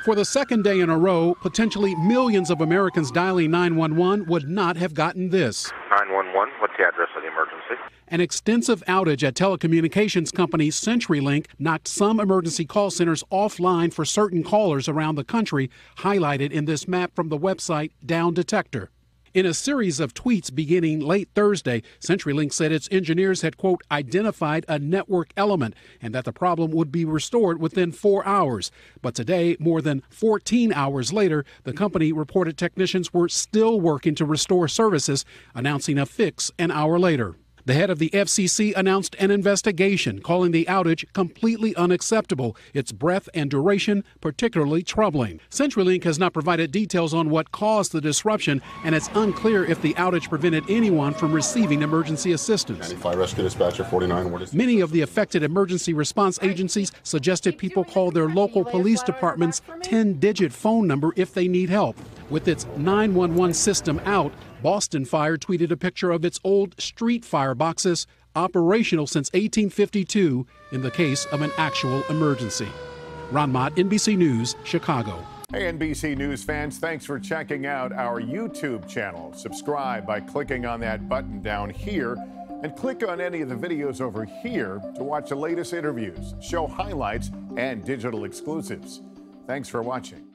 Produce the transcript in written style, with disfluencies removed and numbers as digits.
For the second day in a row, potentially millions of Americans dialing 911 would not have gotten this. 911, what's the address of the emergency? An extensive outage at telecommunications company CenturyLink knocked some emergency call centers offline for certain callers around the country, highlighted in this map from the website Down Detector. In a series of tweets beginning late Thursday, CenturyLink said its engineers had, quote, identified a network element and that the problem would be restored within 4 hours. But today, more than 14 hours later, the company reported technicians were still working to restore services, announcing a fix an hour later. The head of the FCC announced an investigation, calling the outage completely unacceptable, its breadth and duration particularly troubling. CenturyLink has not provided details on what caused the disruption, and it's unclear if the outage prevented anyone from receiving emergency assistance. Fire Rescue Dispatcher 49. Many of the affected emergency response agencies suggested people call their local police department's 10-digit phone number if they need help. With its 911 system out, Boston Fire tweeted a picture of its old street fire boxes, operational since 1852 in the case of an actual emergency. Ron Mott, NBC News, Chicago. Hey, NBC News fans, thanks for checking out our YouTube channel. Subscribe by clicking on that button down here and click on any of the videos over here to watch the latest interviews, show highlights, and digital exclusives. Thanks for watching.